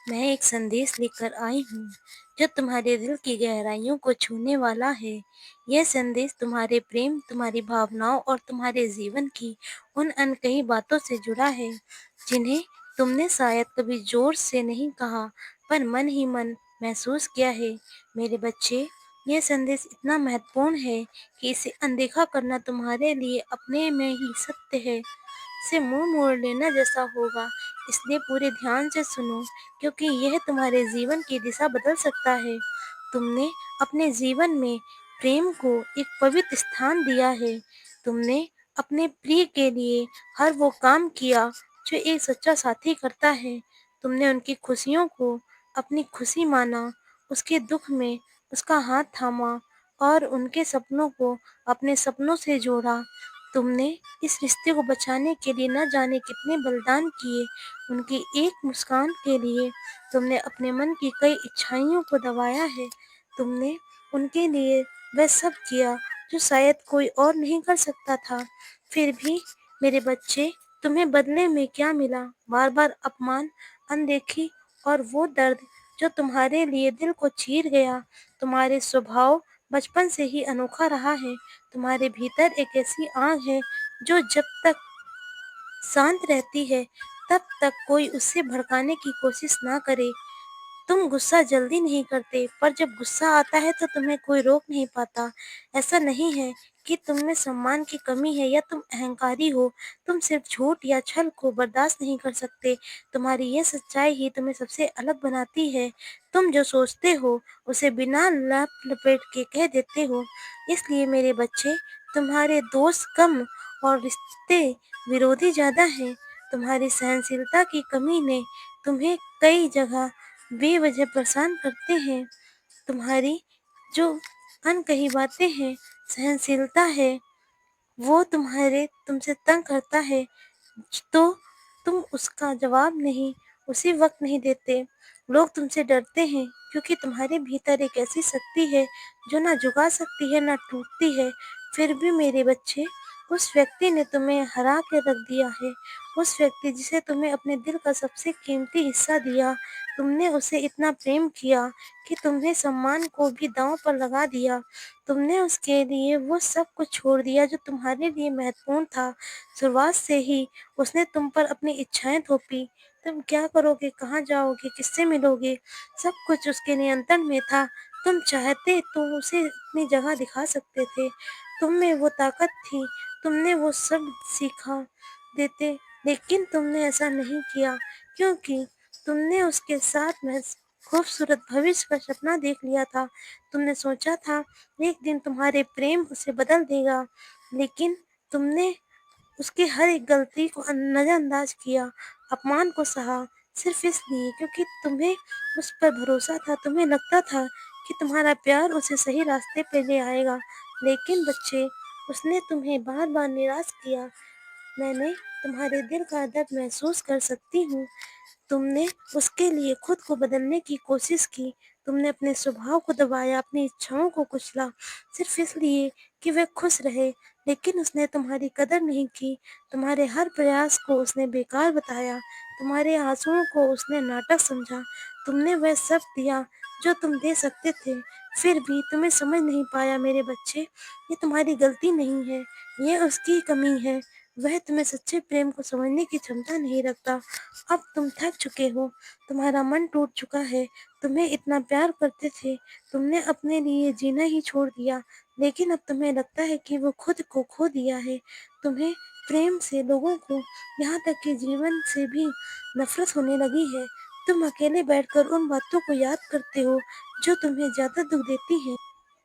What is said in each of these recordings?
मैं एक संदेश लेकर आई हूँ जो तुम्हारे दिल की गहराइयों को छूने वाला है। यह संदेश तुम्हारे प्रेम, तुम्हारी भावनाओं और तुम्हारे जीवन की उन अनकही बातों से जुड़ा है जिन्हें तुमने शायद कभी जोर से नहीं कहा, पर मन ही मन महसूस किया है। मेरे बच्चे, यह संदेश इतना महत्वपूर्ण है कि इसे अनदेखा करना तुम्हारे लिए अपने में ही सत्य है से मुंह मोड़ लेना जैसा होगा। इसलिए पूरे ध्यान से सुनो, क्योंकि यह तुम्हारे जीवन की दिशा बदल सकता है। तुमने अपने जीवन में प्रेम को एक पवित्र स्थान दिया है। तुमने अपने प्रिय के लिए हर वो काम किया जो एक सच्चा साथी करता है। तुमने उनकी खुशियों को अपनी खुशी माना, उसके दुख में उसका हाथ थामा और उनके सपनों को अपने सपनों से जोड़ा। तुमने इस रिश्ते को बचाने के लिए न जाने कितने बलिदान किए। उनकी एक मुस्कान के लिए तुमने अपने मन की कई इच्छाइयों को दबाया है। तुमने उनके लिए वह सब किया जो शायद कोई और नहीं कर सकता था। फिर भी मेरे बच्चे, तुम्हें बदले में क्या मिला? बार-बार अपमान, अनदेखी और वो दर्द जो तुम्हारे लिए दिल को चीर गया। तुम्हारे स्वभाव बचपन से ही अनोखा रहा है। तुम्हारे भीतर एक ऐसी आग है जो जब तक शांत रहती है, तब तक कोई उसे भड़काने की कोशिश ना करे। तुम गुस्सा जल्दी नहीं करते, पर जब गुस्सा आता है तो तुम्हें कोई रोक नहीं पाता। ऐसा नहीं है कि तुम में सम्मान की कमी है या तुम अहंकारी हो, तुम सिर्फ झूठ या छल को बर्दाश्त नहीं कर सकते। तुम्हारी ये सच्चाई ही तुम्हें सबसे अलग बनाती है। तुम जो सोचते हो, उसे बिना लपेट के कह देते हो। इसलिए मेरे बच्चे, तुम्हारे दोस्त कम और रिश्ते विरोधी ज़्यादा हैं। तुम्हारी सहनशीलता की कमी ने तुम्हें कई जगह बेवजह परेशान करते हैं। तुम्हारी जो अनकही बातें हैं, सहनशीलता है, वो तुमसे तंग करता है, तो तुम उसका जवाब नहीं, उसी वक्त नहीं देते। लोग तुमसे डरते हैं क्योंकि तुम्हारे भीतर एक ऐसी शक्ति है जो ना झुका सकती है, ना टूटती है। फिर भी मेरे बच्चे, उस व्यक्ति ने तुम्हें हरा के रख दिया है। उस व्यक्ति जिसे तुमने अपने दिल का सबसे कीमती हिस्सा दिया, तुमने उसे इतना प्रेम किया कि तुमने सम्मान को भी दांव पर लगा दिया। तुमने उसके लिए वो सब कुछ छोड़ दिया जो तुम्हारे लिए महत्वपूर्ण था। शुरुआत से ही उसने तुम पर अपनी इच्छाएं थोपी। तुम क्या करोगे, कहाँ जाओगे, किससे मिलोगे, सब कुछ उसके नियंत्रण में था। तुम चाहते तो उसे अपनी जगह दिखा सकते थे। तुम में वो ताकत थी, तुमने वो सब सिखा देते, लेकिन तुमने ऐसा नहीं किया क्योंकि तुमने उसके साथ में खूबसूरत भविष्य का सपना देख लिया था। तुमने सोचा था एक दिन तुम्हारे प्रेम उसे बदल देगा, लेकिन तुमने उसकी हर एक गलती को नज़रअंदाज किया, अपमान को सहा, सिर्फ इसलिए क्योंकि तुम्हें उस पर भरोसा था। तुम्हें लगता था कि तुम्हारा प्यार उसे सही रास्ते पे ले आएगा, लेकिन बच्चे, उसने तुम्हें बार-बार निराश किया। मैंने तुम्हारे दिल का दर्द महसूस कर सकती हूँ। तुमने उसके लिए खुद को बदलने की कोशिश की। तुमने अपने स्वभाव को दबाया, अपनी इच्छाओं को कुचला, सिर्फ इसलिए कि वह खुश रहे। लेकिन उसने तुम्हारी कदर नहीं की। तुम्हारे हर प्रयास को उसने बेकार बताया। तुम्हारे आंसुओं को उसने नाटक समझा। तुमने वह सब दिया जो तुम दे सकते थे। फिर भी तुम्हें समझ नहीं पाया मेरे बच्चे। ये तुम्हारी गलती नहीं है, ये उसकी कमी है। वह तुम्हें सच्चे प्रेम को समझने की क्षमता नहीं रखता। अब तुम थक चुके हो, तुम्हारा मन टूट चुका है। तुम्हें इतना प्यार करते थे, तुमने अपने लिए जीना ही छोड़ दिया, लेकिन अब तुम्हें लगता है कि वो खुद को खो दिया है। तुम्हें प्रेम से, लोगों को, यहाँ तक कि जीवन से भी नफरत होने लगी है। तुम अकेले बैठकर उन बातों को याद करते हो जो तुम्हें ज़्यादा दुख देती हैं।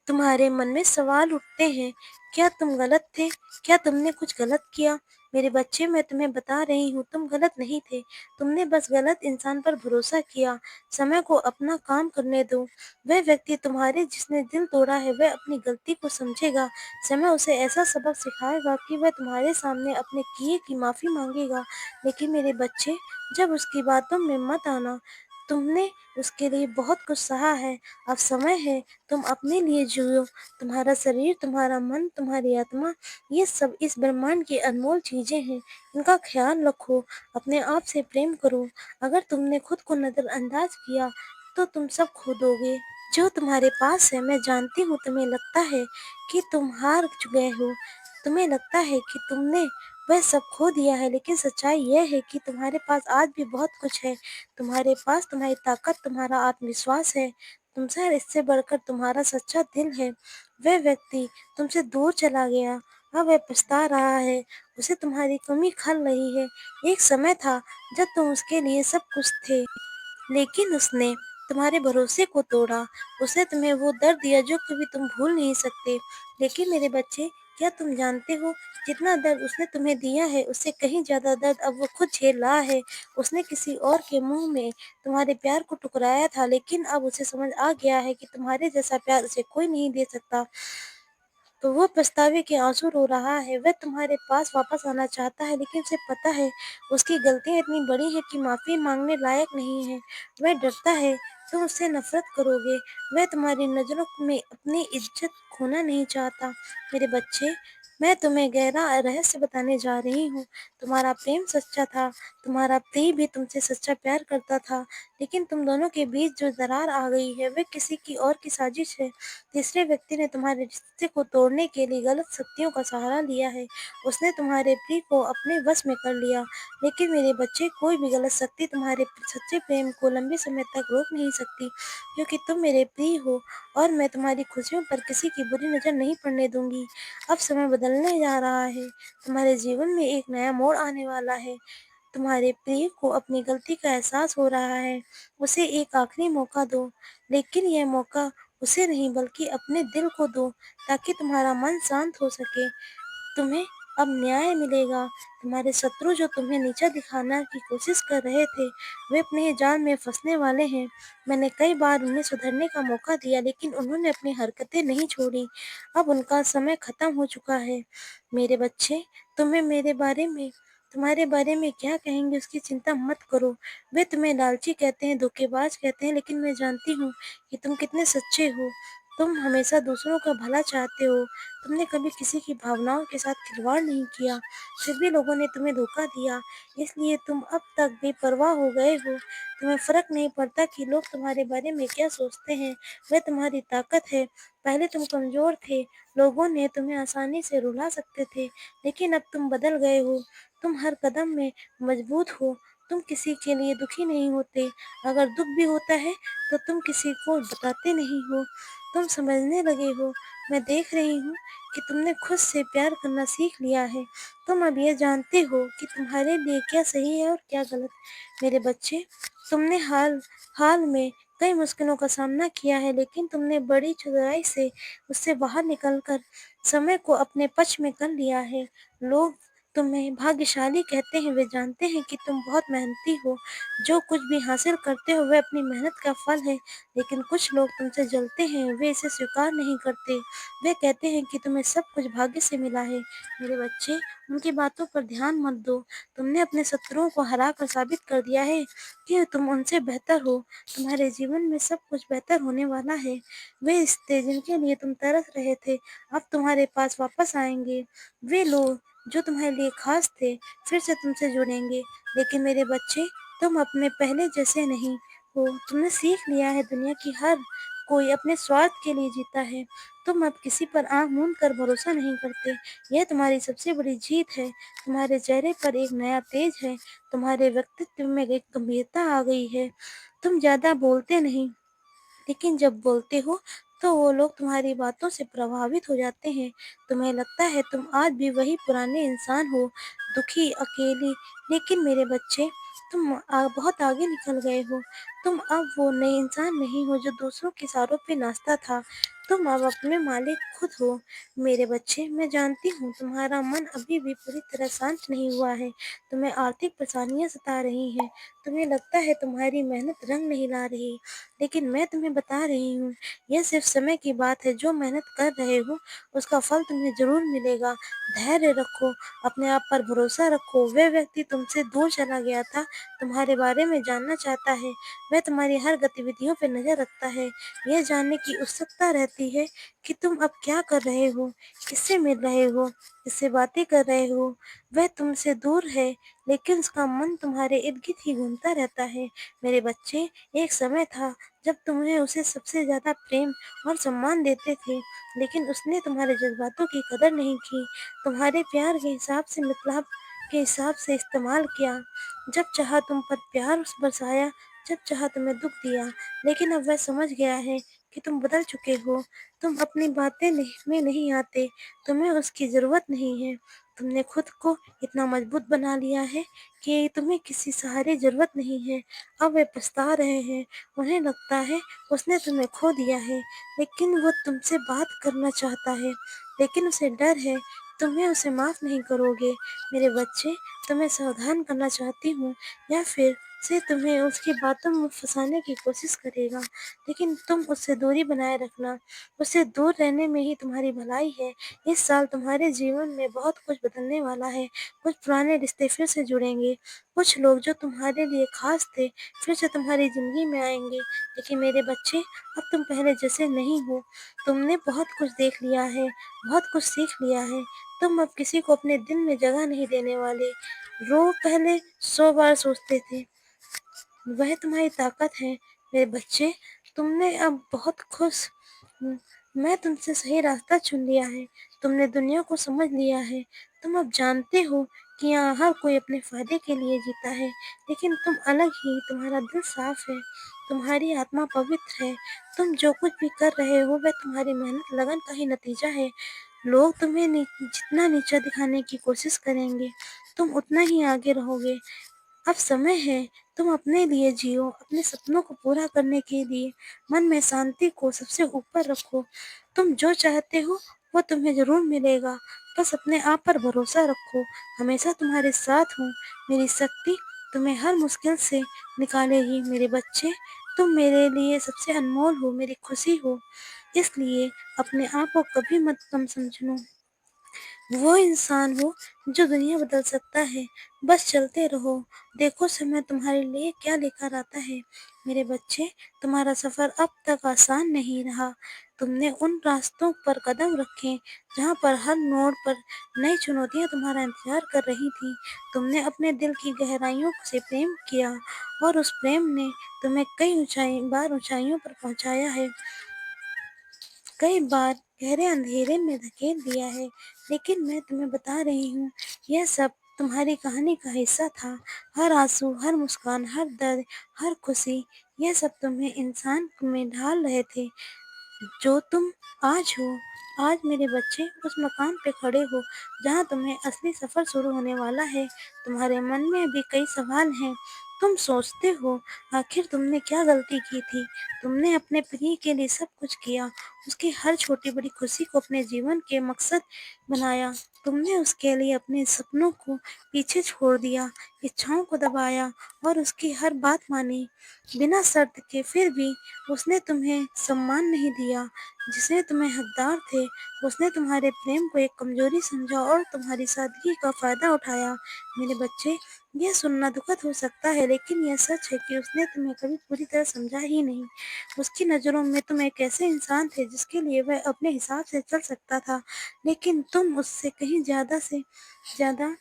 तुम्हारे मन में सवाल उठते हैं, क्या तुम गलत थे? क्या तुमने कुछ गलत किया? मेरे बच्चे, मैं तुम्हें बता रही हूँ, तुम गलत नहीं थे। तुमने बस गलत इंसान पर भरोसा किया। समय को अपना काम करने दो। वह व्यक्ति तुम्हारे जिसने दिल तोड़ा है, वह अपनी गलती को समझेगा। समय उसे ऐसा सबक सिखाएगा कि वह तुम्हारे सामने अपने किए की माफ़ी माँगेगा। लेकिन मेरे बच्चे, जब उसकी बातों में मत आना। तुमने उसके लिए बहुत कुछ सहा है। अब समय है तुम अपने लिए जियो। तुम्हारा शरीर, तुम्हारा मन, तुम्हारी आत्मा, ये सब इस ब्रह्मांड की अनमोल चीज़ें हैं। इनका ख़्याल रखो, अपने आप से प्रेम करो। अगर तुमने खुद को नज़रअंदाज किया तो तुम सब खो दोगे। जो तुम्हारे पास है, मैं जानती हूँ तुम्हें लगता है कि तुम हार गए हो। तुम्हें लगता है कि तुमने वह सब खो दिया है, लेकिन सच्चाई यह है कि तुम्हारे पास आज भी बहुत कुछ है। तुम्हारे पास तुम्हारी ताकत, तुम्हारा आत्मविश्वास है। तुमसे इससे बढ़कर तुम्हारा सच्चा दिल है। वह व्यक्ति तुमसे दूर चला गया, अब वह पछता रहा है। उसे तुम्हारी कमी खल रही है। एक समय था जब तुम उसके लिए सब कुछ थे, लेकिन उसने तुम्हारे भरोसे को तोड़ा। उसने तुम्हें वो दर्द दिया जो कभी तुम भूल नहीं सकते। लेकिन मेरे बच्चे, क्या तुम जानते हो, जितना दर्द उसने तुम्हें दिया है, उससे कहीं ज़्यादा दर्द अब वो खुद झेल रहा है। उसने किसी और के मुँह में तुम्हारे प्यार को ठुकराया था, लेकिन अब उसे समझ आ गया है कि तुम्हारे जैसा प्यार उसे कोई नहीं दे सकता। तो वो पछतावे के आंसू रो रहा है। वह तुम्हारे पास वापस आना चाहता है, लेकिन उसे पता है उसकी गलतियाँ इतनी बड़ी हैं कि माफ़ी मांगने लायक नहीं है। वह डरता है तुम उससे नफरत करोगे। वह तुम्हारी नज़रों में अपनी इज्जत खोना नहीं चाहता। मेरे बच्चे, मैं तुम्हें गहरा रहस्य बताने जा रही हूँ। तुम्हारा प्रेम सच्चा था। तुम्हारा प्रिय भी तुमसे सच्चा प्यार करता था, लेकिन तुम दोनों के बीच जो दरार आ गई है, वह किसी की और की साजिश है। तीसरे व्यक्ति ने तुम्हारे रिश्ते को तोड़ने के लिए गलत शक्तियों का सहारा लिया है। उसने तुम्हारे प्रिय को अपने वश में कर लिया। लेकिन मेरे बच्चे, कोई भी गलत शक्ति तुम्हारे सच्चे प्रेम को लंबे समय तक रोक नहीं सकती, क्योंकि तुम मेरे प्रिय हो और मैं तुम्हारी खुशियों पर किसी की बुरी नज़र नहीं पड़ने दूंगी। अब समय बदलने जा रहा है। तुम्हारे जीवन में एक नया मोड़ आने वाला है। तुम्हारे प्रिय को अपनी गलती का एहसास हो रहा है। उसे एक आखिरी मौका दो, लेकिन यह मौका उसे नहीं बल्कि अपने दिल को दो, ताकि तुम्हारा मन शांत हो सके। तुम्हें अब न्याय मिलेगा। तुम्हारे शत्रु जो तुम्हें नीचा दिखाना की कोशिश कर रहे थे, वे अपने ही जाल में फंसने वाले हैं। मैंने कई बार उन्हें सुधरने का मौका दिया, लेकिन उन्होंने अपनी हरकतें नहीं छोड़ी। अब उनका समय खत्म हो चुका है। मेरे बच्चे, तुम्हें मेरे बारे में तुम्हारे बारे में क्या कहेंगे उसकी चिंता मत करो। वे तुम्हें लालची कहते हैं, धोखेबाज कहते हैं, लेकिन मैं जानती हूँ कि तुम कितने सच्चे हो। तुम हमेशा दूसरों का भला चाहते हो। तुमने कभी किसी की भावनाओं के साथ खिलवाड़ नहीं किया, फिर भी लोगों ने तुम्हें धोखा दिया, इसलिए तुम अब तक बेपरवाह हो गए हो। तुम्हें फ़र्क नहीं पड़ता कि लोग तुम्हारे बारे में क्या सोचते हैं। वह तुम्हारी ताकत है। पहले तुम कमज़ोर थे, लोगों ने तुम्हें आसानी से रुला सकते थे, लेकिन अब तुम बदल गए हो। तुम हर कदम में मजबूत हो। तुम किसी के लिए दुखी नहीं होते। अगर दुख भी होता है तो तुम किसी को बताते नहीं हो। तुम समझने लगे हो। मैं देख रही हूँ कि तुमने खुद से प्यार करना सीख लिया है। तुम अब ये जानते हो कि तुम्हारे लिए क्या सही है और क्या गलत। मेरे बच्चे, तुमने हाल हाल में कई मुश्किलों का सामना किया है, लेकिन तुमने बड़ी चतुराई से उससे बाहर निकलकर समय को अपने पक्ष में कर लिया है। लोग तुम्हें भाग्यशाली कहते हैं। वे जानते हैं कि तुम बहुत मेहनती हो। जो कुछ भी हासिल करते हो वह अपनी मेहनत का फल है। लेकिन कुछ लोग तुमसे जलते हैं। वे इसे स्वीकार नहीं करते। वे कहते हैं कि तुम्हें सब कुछ भाग्य से मिला है। मेरे बच्चे, उनकी बातों पर ध्यान मत दो। तुमने अपने शत्रुओं को हराकर साबित कर दिया है कि तुम उनसे बेहतर हो। तुम्हारे जीवन में सब कुछ बेहतर होने वाला है। वे रिश्ते जिनके लिए तुम तरस रहे थे, अब तुम्हारे पास वापस आएंगे। वे लोग जो तुम्हारे लिए खास थे, फिर से तुमसे जुड़ेंगे। लेकिन मेरे बच्चे, तुम अपने पहले जैसे नहीं हो। तुमने सीख लिया है दुनिया की हर कोई अपने स्वार्थ के लिए जीता है। तुम अब किसी पर आँख मूंद कर भरोसा नहीं करते। यह तुम्हारी सबसे बड़ी जीत है। तुम्हारे चेहरे पर एक नया तेज है। तुम्हारे व्यक्तित्व में एक गंभीरता आ गई है। तुम ज़्यादा बोलते नहीं, लेकिन जब बोलते हो तो वो लोग तुम्हारी बातों से प्रभावित हो जाते हैं। तुम्हें लगता है तुम आज भी वही पुराने इंसान हो, दुखी, अकेली। लेकिन मेरे बच्चे, तुम बहुत आगे निकल गए हो। तुम अब वो नए इंसान नहीं हो जो दूसरों के इशारों पे नाचता था। तुम अब अपने मालिक खुद हो। मेरे बच्चे, मैं जानती हूँ तुम्हारा मन अभी भी पूरी तरह शांत नहीं हुआ है। तुम्हें आर्थिक परेशानियाँ सता रही हैं। तुम्हें लगता है तुम्हारी मेहनत रंग नहीं ला रही, लेकिन मैं तुम्हें बता रही हूँ, यह सिर्फ समय की बात है। जो मेहनत कर रहे हो, उसका फल तुम्हें ज़रूर मिलेगा। धैर्य रखो, अपने आप पर भरोसा रखो। वह व्यक्ति तुमसे दूर चला गया था, तुम्हारे बारे में जानना चाहता है। वह तुम्हारी हर गतिविधियों पर नज़र रखता है। यह जानने की उत्सुकता रहती है कि तुम अब क्या कर रहे हो, किससे मिल रहे हो, किससे बातें कर रहे हो। वह तुमसे दूर है, लेकिन उसका मन तुम्हारे इर्द-गिर्द ही घूमता रहता है। मेरे बच्चे, एक समय था जब तुम्हें उसे सबसे ज़्यादा प्रेम और सम्मान देते थे, लेकिन उसने तुम्हारे जज़्बातों की कदर नहीं की। तुम्हारे प्यार के हिसाब से मतलब के हिसाब से इस्तेमाल किया। जब चाहा तुम पर प्यार बरसाया, जब चाहा तुम्हें दुःख दिया। लेकिन अब वह समझ गया है कि तुम बदल चुके हो। तुम अपनी बातें में नहीं आते, तुम्हें उसकी ज़रूरत नहीं है। तुमने खुद को इतना मजबूत बना लिया है कि तुम्हें किसी सहारे ज़रूरत नहीं है। अब वे पछता रहे हैं, उन्हें लगता है उसने तुम्हें खो दिया है, लेकिन वो तुमसे बात करना चाहता है, लेकिन उसे डर है तुम्हें उसे माफ़ नहीं करोगे। मेरे बच्चे, तुम्हें सावधान करना चाहती हूँ, या फिर से तुम्हें उसकी बातों में फँसाने की कोशिश करेगा, लेकिन तुम उससे दूरी बनाए रखना। उससे दूर रहने में ही तुम्हारी भलाई है। इस साल तुम्हारे जीवन में बहुत कुछ बदलने वाला है। कुछ पुराने रिश्ते फिर से जुड़ेंगे। कुछ लोग जो तुम्हारे लिए खास थे, फिर से तुम्हारी ज़िंदगी में आएँगे। लेकिन मेरे बच्चे, अब तुम पहले जैसे नहीं हो। तुमने बहुत कुछ देख लिया है, बहुत कुछ सीख लिया है। तुम अब किसी को अपने दिल में जगह नहीं देने वाले। पहले 100 बार सोचते थे। वह तुम्हारी ताकत है। मेरे बच्चे, तुमने अब बहुत खुश हूँ। मैं तुमसे सही रास्ता चुन लिया है। तुमने दुनिया को समझ लिया है। तुम अब जानते हो कि यहाँ हर कोई अपने फ़ायदे के लिए जीता है, लेकिन तुम अलग ही। तुम्हारा दिल साफ है, तुम्हारी आत्मा पवित्र है। तुम जो कुछ भी कर रहे हो, वह तुम्हारी मेहनत लगन का ही नतीजा है। लोग तुम्हें जितना नीचा दिखाने की कोशिश करेंगे, तुम उतना ही आगे रहोगे। अब समय है तुम अपने लिए जियो, अपने सपनों को पूरा करने के लिए मन में शांति को सबसे ऊपर रखो। तुम जो चाहते हो वो तुम्हें ज़रूर मिलेगा। बस अपने आप पर भरोसा रखो। हमेशा तुम्हारे साथ हूँ। मेरी शक्ति तुम्हें हर मुश्किल से निकालेगी। मेरे बच्चे, तुम मेरे लिए सबसे अनमोल हो, मेरी खुशी हो। इसलिए अपने आप को कभी मत कम समझो। वो इंसान हो जो दुनिया बदल सकता है। बस चलते रहो, देखो समय तुम्हारे लिए क्या लेकर आता है। मेरे बच्चे, तुम्हारा सफ़र अब तक आसान नहीं रहा। तुमने उन रास्तों पर कदम रखे जहाँ पर हर मोड़ पर नई चुनौतियाँ तुम्हारा इंतज़ार कर रही थीं। तुमने अपने दिल की गहराइयों से प्रेम किया, और उस प्रेम ने तुम्हें कई बार ऊँचाइयों पर पहुँचाया है। कई बार गहरे अंधेरे में धकेल दिया है, लेकिन मैं तुम्हें बता रही हूँ, यह सब तुम्हारी कहानी का हिस्सा था। हर आंसू, हर मुस्कान, हर दर्द, हर खुशी, यह सब तुम्हें इंसान में ढाल रहे थे जो तुम आज हो। आज मेरे बच्चे, उस मकाम पे खड़े हो जहाँ तुम्हें असली सफ़र शुरू होने वाला है। तुम्हारे मन में भी कई सवाल हैं। तुम सोचते हो, आखिर तुमने क्या गलती की थी? तुमने अपने प्रिय के लिए सब कुछ किया, उसकी हर छोटी-बड़ी खुशी को अपने जीवन के मकसद बनाया। तुमने उसके लिए अपने सपनों को पीछे छोड़ दिया, इच्छाओं को दबाया और उसकी हर बात मानी, बिना शर्त के। फिर भी उसने तुम्हें सम्मान नहीं दिया जिसे तुम्हें हकदार थे। उसने तुम्हारे प्रेम को एक कमजोरी समझा और तुम्हारी सादगी का फ़ायदा उठाया। मेरे बच्चे, यह सुनना दुखद हो सकता है, लेकिन यह सच है कि उसने तुम्हें कभी पूरी तरह समझा ही नहीं। उसकी नज़रों में तुम एक ऐसे इंसान थे जिसके लिए वह अपने हिसाब से चल सकता था, लेकिन तुम उससे कहीं ज़्यादा से ज़्यादा।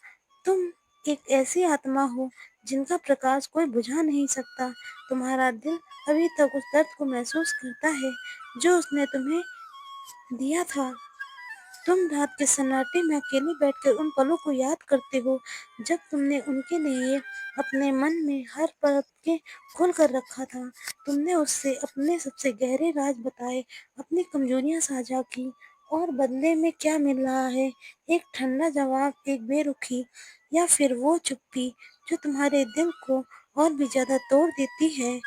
तुम एक ऐसी आत्मा हो जिनका प्रकाश कोई बुझा नहीं सकता। तुम्हारा दिल अभी तक उस दर्द को महसूस करता है जो उसने तुम्हें दिया था। तुम रात के सन्नाटे में अकेले बैठकर उन पलों को याद करते हो जब तुमने उनके लिए अपने मन में हर बात के खोल कर रखा था। तुमने उससे अपने सबसे गहरे राज बताए, अपनी कमजोरियां साझा की, और बदले में क्या मिल रहा है? एक ठंडा जवाब, एक बेरुखी, या फिर वो चुप्पी जो तुम्हारे दिल को और भी ज्यादा तोड़ देती है।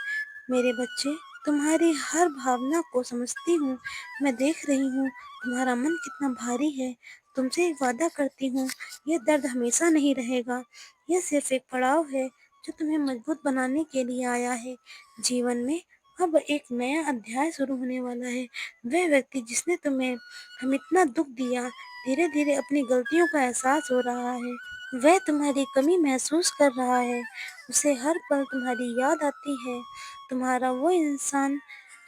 मेरे बच्चे, तुम्हारी हर भावना को समझती हूँ। मैं देख रही हूँ तुम्हारा मन कितना भारी है। तुमसे एक वादा करती हूँ, ये दर्द हमेशा नहीं रहेगा। यह सिर्फ एक पड़ाव है जो तुम्हें मजबूत बनाने के लिए आया है। जीवन में अब एक नया अध्याय शुरू होने वाला है। वह व्यक्ति जिसने तुम्हें हम इतना दुख दिया, धीरे धीरे अपनी गलतियों का एहसास हो रहा है। वह तुम्हारी कमी महसूस कर रहा है। उसे हर पल तुम्हारी याद आती है। तुम्हारा वो इंसान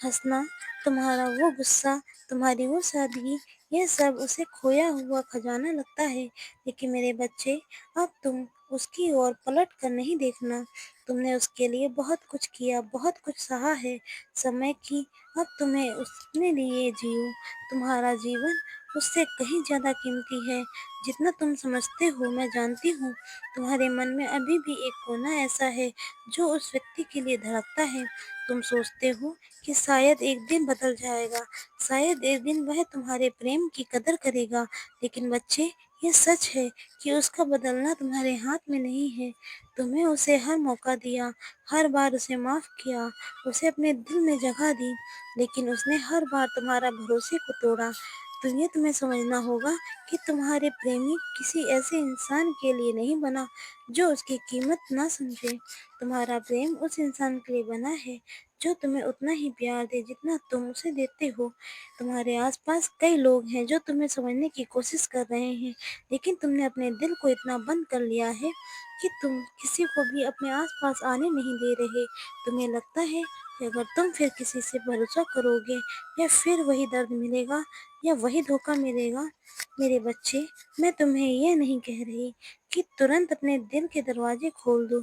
हँसना, तुम्हारा वो गुस्सा, तुम्हारी वो सादगी, यह सब उसे खोया हुआ खजाना लगता है। लेकिन मेरे बच्चे, अब तुम उसकी ओर पलट कर नहीं देखना। तुमने उसके लिए बहुत कुछ किया, बहुत कुछ सहा है समय की। अब तुम्हें उसने लिए जियो। तुम्हारा जीवन उससे कहीं ज़्यादा कीमती है जितना तुम समझते हो। मैं जानती हूँ तुम्हारे मन में अभी भी एक कोना ऐसा है जो उस व्यक्ति के लिए धड़कता है। तुम सोचते हो कि शायद एक दिन बदल जाएगा, शायद एक दिन वह तुम्हारे प्रेम की कदर करेगा। लेकिन बच्चे, ये सच है कि उसका बदलना तुम्हारे हाथ में नहीं है। तुम्हें उसे हर मौका दिया, हर बार उसे माफ़ किया, उसे अपने दिल में जगह दी, लेकिन उसने हर बार तुम्हारा भरोसे को तोड़ा। तो ये तुम्हें समझना होगा कि तुम्हारे प्रेमी किसी ऐसे इंसान के लिए नहीं बना जो उसकी कीमत ना समझे। तुम्हारा प्रेम उस इंसान के लिए बना है जो तुम्हें उतना ही प्यार दे जितना तुम उसे देते हो। तुम्हारे आसपास कई लोग हैं जो तुम्हें समझने की कोशिश कर रहे हैं, लेकिन तुमने अपने दिल को इतना बंद कर लिया है कि तुम किसी को भी अपने आसपास आने नहीं दे रहे। तुम्हें लगता है कि अगर तुम फिर किसी से भरोसा करोगे या फिर वही दर्द मिलेगा या वही धोखा मिलेगा। मेरे बच्चे, मैं तुम्हें यह नहीं कह रही कि तुरंत अपने दिल के दरवाजे खोल दो,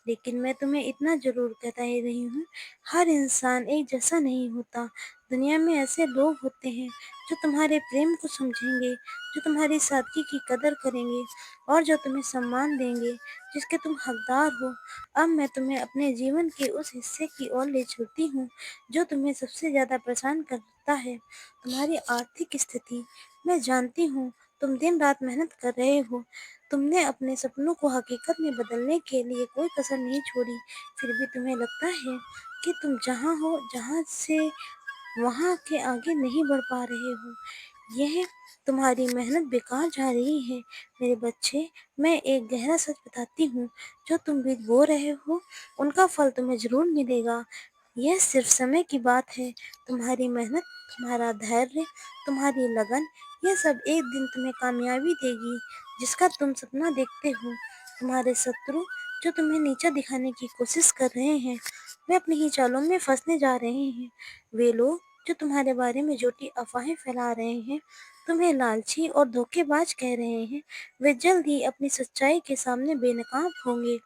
लेकिन मैं तुम्हें इतना ज़रूर कह ही रही हूँ, हर इंसान एक जैसा नहीं होता। दुनिया में ऐसे लोग होते हैं जो तुम्हारे प्रेम को समझेंगे, जो तुम्हारी सादगी की कदर करेंगे और जो तुम्हें सम्मान देंगे जिसके तुम हकदार हो। अब मैं तुम्हें अपने जीवन के उस हिस्से की ओर ले चलती हूँ जो तुम्हें सबसे ज़्यादा परेशान करता है, तुम्हारी आर्थिक स्थिति। मैं जानती हूँ तुम दिन रात मेहनत कर रहे हो। तुमने अपने सपनों को हकीकत में बदलने के लिए कोई कसर नहीं छोड़ी। फिर भी तुम्हें लगता है कि तुम जहाँ हो, जहाँ से वहाँ के आगे नहीं बढ़ पा रहे हो। यह तुम्हारी मेहनत बेकार जा रही है। मेरे बच्चे, मैं एक गहरा सच बताती हूँ, जो तुम भी बो रहे हो, उनका फल तुम्हें ज़रूर मिलेगा। यह सिर्फ समय की बात है। तुम्हारी मेहनत, तुम्हारा धैर्य, तुम्हारी लगन, यह सब एक दिन तुम्हें कामयाबी देगी जिसका तुम सपना देखते हो। तुम्हारे शत्रु जो तुम्हें नीचा दिखाने की कोशिश कर रहे हैं, वे अपनी ही चालों में फंसने जा रहे हैं। वे लोग जो तुम्हारे बारे में झूठी अफवाहें फैला रहे हैं, तुम्हें लालची और धोखेबाज कह रहे हैं, वे जल्द ही अपनी सच्चाई के सामने बेनकाब होंगे।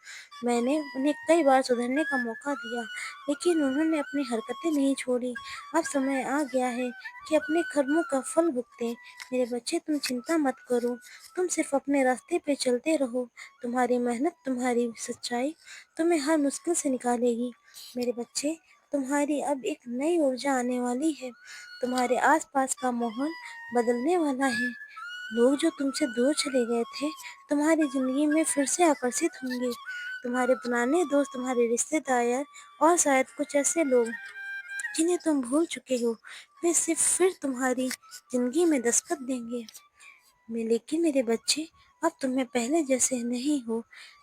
मैंने उन्हें कई बार सुधरने का मौका दिया, लेकिन उन्होंने अपनी हरकतें नहीं छोड़ी। अब समय आ गया है कि अपने कर्मों का फल भुगतें। मेरे बच्चे, तुम चिंता मत करो, तुम सिर्फ अपने रास्ते पे चलते रहो। तुम्हारी मेहनत, तुम्हारी सच्चाई तुम्हें हर मुश्किल से निकालेगी। मेरे बच्चे, तुम्हारी अब एक नई ऊर्जा आने वाली है। तुम्हारे आसपास का माहौल बदलने वाला है। लोग जो तुमसे दूर चले गए थे, तुम्हारी ज़िंदगी में फिर से आकर्षित होंगे। तुम्हारे पुराने दोस्त, तुम्हारे रिश्तेदार और शायद कुछ ऐसे लोग जिन्हें तुम भूल चुके हो, वे सिर्फ फिर तुम्हारी ज़िंदगी में दस्तक देंगे। लेकिन मेरे बच्चे, अब तुम्हें पहले जैसे नहीं हो।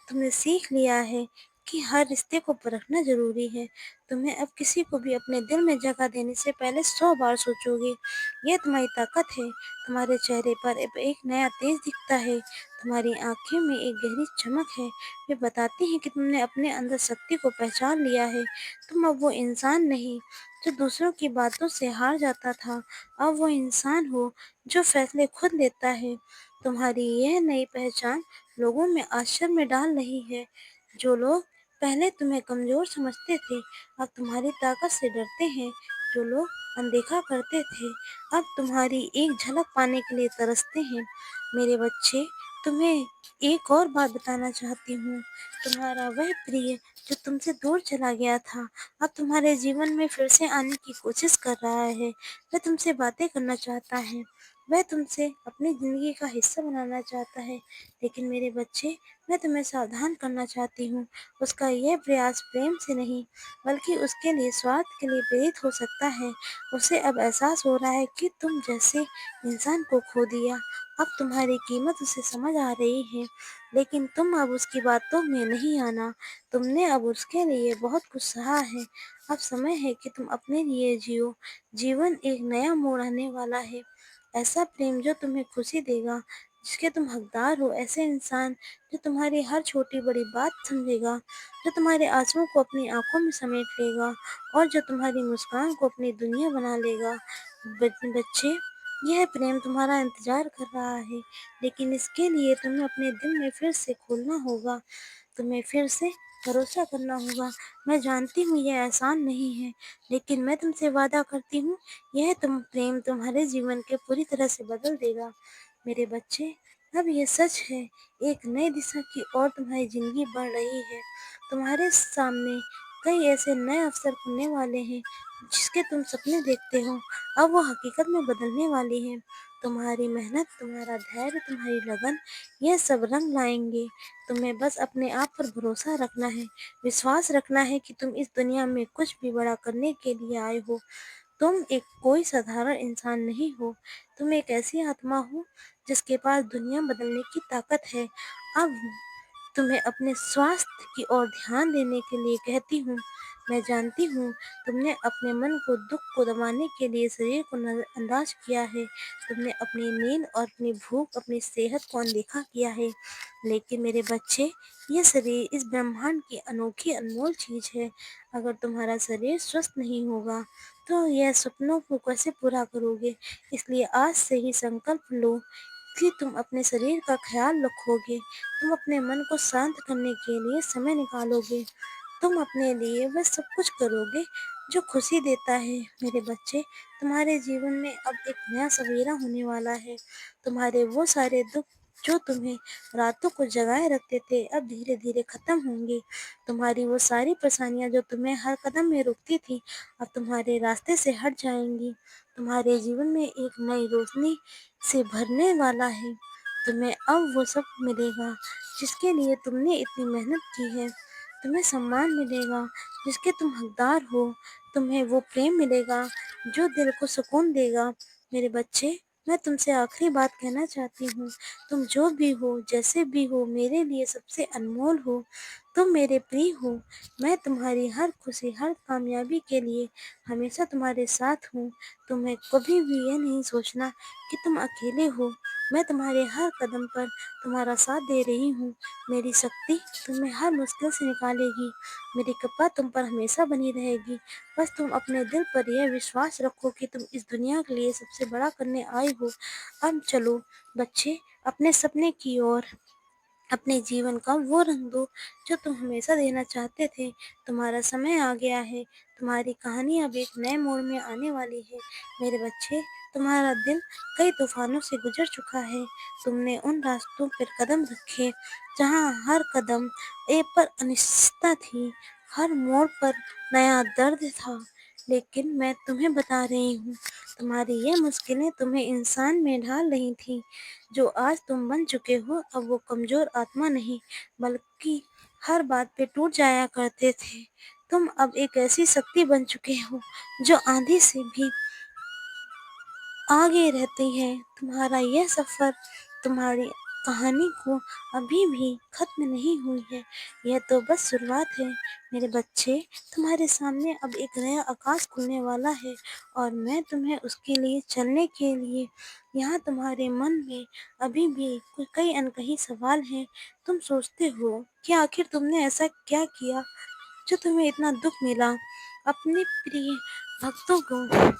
तुमने सीख लिया है कि हर रिश्ते को परखना ज़रूरी है। तुम्हें अब किसी को भी अपने दिल में जगह देने से पहले 100 बार सोचोगे। यह तुम्हारी ताकत है। तुम्हारे चेहरे पर अब एक नया तेज दिखता है। तुम्हारी आँखें में एक गहरी चमक है। वे बताती हैं कि तुमने अपने अंदर शक्ति को पहचान लिया है। तुम अब वो इंसान नहीं जो दूसरों की बातों से हार जाता था। अब वो इंसान हो जो फैसले खुद लेता है। तुम्हारी यह नई पहचान लोगों में आश्चर्य डाल रही है। जो लोग पहले तुम्हें कमज़ोर समझते थे, अब तुम्हारी ताकत से डरते हैं। जो लोग अनदेखा करते थे, अब तुम्हारी एक झलक पाने के लिए तरसते हैं। मेरे बच्चे, तुम्हें एक और बात बताना चाहती हूँ। तुम्हारा वह प्रिय जो तुमसे दूर चला गया था, अब तुम्हारे जीवन में फिर से आने की कोशिश कर रहा है। वह तुमसे बातें करना चाहता है। वह तुमसे अपनी ज़िंदगी का हिस्सा बनाना चाहता है। लेकिन मेरे बच्चे, मैं तुम्हें सावधान करना चाहती हूँ। उसका यह प्रयास प्रेम से नहीं, बल्कि उसके लिए स्वार्थ के लिए प्रेरित हो सकता है। उसे अब एहसास हो रहा है कि तुम जैसे इंसान को खो दिया। अब तुम्हारी कीमत उसे समझ आ रही है, लेकिन तुम अब उसकी बातों में नहीं आना। तुमने अब उसके लिए बहुत कुछ सहा है। अब समय है कि तुम अपने लिए जियो। जीवन एक नया मोड़ आने वाला है। ऐसा प्रेम जो तुम्हें खुशी देगा, जिसके तुम हकदार हो। ऐसे इंसान जो तुम्हारी हर छोटी बड़ी बात समझेगा, जो तुम्हारे आंसुओं को अपनी आंखों में समेट लेगा और जो तुम्हारी मुस्कान को अपनी दुनिया बना लेगा। बच्चे, यह प्रेम तुम्हारा इंतजार कर रहा है, लेकिन इसके लिए तुम्हें अपने दिल में फिर से खोलना होगा। तुम्हें फिर से भरोसा करना होगा। मैं जानती हूँ यह आसान नहीं है, लेकिन मैं तुमसे वादा करती हूँ, यह प्रेम तुम्हारे जीवन के पूरी तरह से बदल देगा। मेरे बच्चे, अब ये सच है, एक नई दिशा की ओर तुम्हारी ज़िंदगी बढ़ रही है। तुम्हारे सामने कई ऐसे नए अवसर खुलने वाले हैं, जिसके तुम सपने देखते हो, अब वो हकीकत में बदलने वाली हैं। तुम्हारी मेहनत, तुम्हारा धैर्य, तुम्हारी लगन, ये सब रंग लाएँगे। तुम्हें बस अपने आप पर भरोसा रखना है, विश्वास रखना है कि तुम इस दुनिया में कुछ भी बड़ा करने के लिए आए हो। तुम एक कोई साधारण इंसान नहीं हो, तुम एक ऐसी आत्मा हो जिसके पास दुनिया बदलने की ताकत है। अब तुम्हें अपने स्वास्थ्य की ओर ध्यान देने के लिए कहती हूँ। मैं जानती हूँ तुमने अपने मन को, दुख को दबाने के लिए शरीर को नज़रअंदाज किया है। तुमने अपनी नींद और अपनी भूख, अपनी सेहत को अनदेखा किया है। लेकिन मेरे बच्चे, ये शरीर इस ब्रह्मांड की अनोखी अनमोल चीज़ है। अगर तुम्हारा शरीर स्वस्थ नहीं होगा, तो यह सपनों को कैसे पूरा करोगे? इसलिए आज से ही संकल्प लो कि तुम अपने शरीर का ख्याल रखोगे। तुम अपने मन को शांत करने के लिए समय निकालोगे। तुम अपने लिए वह सब कुछ करोगे जो खुशी देता है। मेरे बच्चे, तुम्हारे जीवन में अब एक नया सवेरा होने वाला है। तुम्हारे वो सारे दुख जो तुम्हें रातों को जगाए रखते थे, अब धीरे धीरे खत्म होंगे। तुम्हारी वो सारी परेशानियां जो तुम्हें हर कदम में रोकती थी, अब तुम्हारे रास्ते से हट जाएंगी। तुम्हारे जीवन में एक नई रोशनी से भरने वाला है। तुम्हें अब वो सब मिलेगा जिसके लिए तुमने इतनी मेहनत की है। तुम्हें सम्मान मिलेगा जिसके तुम हकदार हो। तुम्हें वो प्रेम मिलेगा जो दिल को सुकून देगा। मेरे बच्चे, मैं तुमसे आखिरी बात कहना चाहती हूँ। तुम जो भी हो, जैसे भी हो, मेरे लिए सबसे अनमोल हो। तुम मेरे प्रिय हो। मैं तुम्हारी हर खुशी, हर कामयाबी के लिए हमेशा तुम्हारे साथ हूँ। तुम्हें कभी भी ये नहीं सोचना कि तुम अकेले हो। मैं तुम्हारे हर कदम पर तुम्हारा साथ दे रही हूँ। मेरी शक्ति तुम्हें हर मुश्किल से निकालेगी। मेरी कृपा तुम पर हमेशा बनी रहेगी। बस तुम अपने दिल पर यह विश्वास रखो कि तुम इस दुनिया के लिए सबसे बड़ा करने आए हो। अब चलो बच्चे, अपने सपने की ओर। अपने जीवन का वो रंग दो जो तुम हमेशा देना चाहते थे। तुम्हारा समय आ गया है। तुम्हारी कहानी अब एक नए मोड़ में आने वाली है। मेरे बच्चे, तुम्हारा दिल कई तूफानों से गुजर चुका है। तुमने उन रास्तों पर कदम रखे जहाँ हर कदम पर अनिश्चितता थी, हर मोड़ पर नया दर्द था। लेकिन मैं तुम्हें बता रही हूँ, तुम्हारी ये मुश्किलें तुम्हें इंसान में ढाल रही थी। जो आज तुम बन चुके हो, अब वो कमज़ोर आत्मा नहीं, बल्कि हर बात पे टूट जाया करते थे। तुम अब एक ऐसी शक्ति बन चुके हो जो आंधी से भी आगे रहती है। तुम्हारा यह सफ़र, तुम्हारी कहानी को अभी भी ख़त्म नहीं हुई है। यह तो बस शुरुआत है। मेरे बच्चे, तुम्हारे सामने अब एक नया आकाश खुलने वाला है और मैं तुम्हें उसके लिए चलने के लिए यहाँ तुम्हारे मन में अभी भी कई अनकही सवाल हैं। तुम सोचते हो कि आखिर तुमने ऐसा क्या किया जो तुम्हें इतना दुख मिला? अपने प्रिय भक्तों को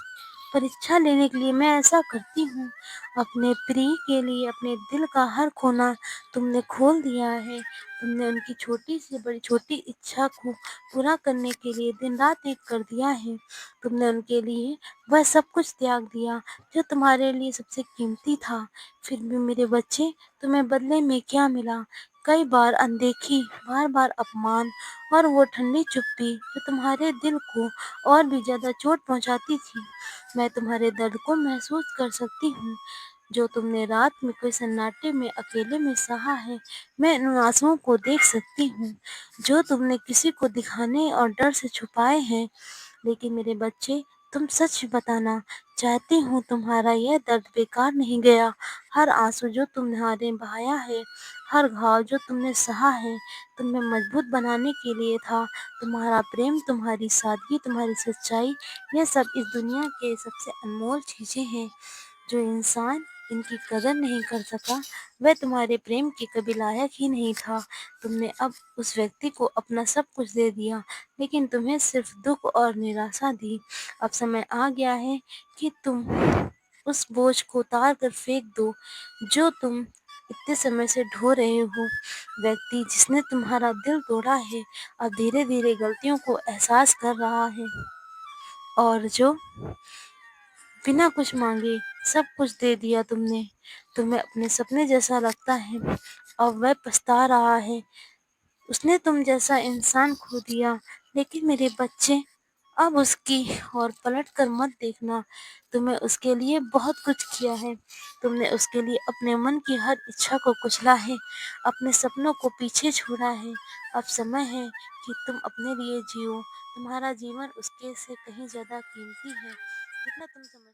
परीक्षा लेने के लिए मैं ऐसा करती हूँ। अपने प्रिय के लिए अपने दिल का हर कोना तुमने खोल दिया है। तुमने उनकी छोटी से बड़ी छोटी इच्छा को पूरा करने के लिए दिन रात एक कर दिया है। तुमने उनके लिए वह सब कुछ त्याग दिया जो तुम्हारे लिए सबसे कीमती था। फिर भी मेरे बच्चे, तुम्हें बदले में क्या मिला? कई बार अनदेखी, बार-बार अपमान और वो ठंडी चुप्पी जो तुम्हारे दिल को और भी ज़्यादा चोट पहुँचाती थी। मैं तुम्हारे दर्द को महसूस कर सकती हूँ। जो तुमने रात में कोई सन्नाटे में अकेले में सहा है, मैं उन आँसुओं को देख सकती हूँ, जो तुमने किसी को दिखाने और डर से छुपाए हैं। लेकिन मेरे बच्चे, तुम सच बताना, चाहती हूँ तुम्हारा यह दर्द बेकार नहीं गया। हर आँसू जो तुम्हारे बहाया है, हर घाव जो तुमने सहा है, तुम्हें मजबूत बनाने के लिए था। तुम्हारा प्रेम, तुम्हारी सादगी, तुम्हारी सच्चाई, यह सब इस दुनिया के सबसे अनमोल चीज़ें हैं। जो इंसान इनकी कदर नहीं कर सका, वह तुम्हारे प्रेम के कभी लायक ही नहीं था। तुमने अब उस व्यक्ति को अपना सब कुछ दे दिया, लेकिन तुम्हें सिर्फ दुख और निराशा दी। अब समय आ गया है कि तुम उस बोझ को उतार कर फेंक दो, जो तुम इतने समय से ढो रहे हो। व्यक्ति जिसने तुम्हारा दिल तोड़ा है, अब धीरे-धीरे गलतियों को एहसास कर रहा है, और जो बिना कुछ मांगे सब कुछ दे दिया तुमने, तुम्हें अपने सपने जैसा लगता है, और वह पछता रहा है। उसने तुम जैसा इंसान खो दिया। लेकिन मेरे बच्चे, अब उसकी ओर पलट कर मत देखना। तुमने उसके लिए बहुत कुछ किया है। तुमने उसके लिए अपने मन की हर इच्छा को कुचला है, अपने सपनों को पीछे छोड़ा है। अब समय है कि तुम अपने लिए जियो। तुम्हारा जीवन उसके से कहीं ज़्यादा कीमती है, जितना तुम समझ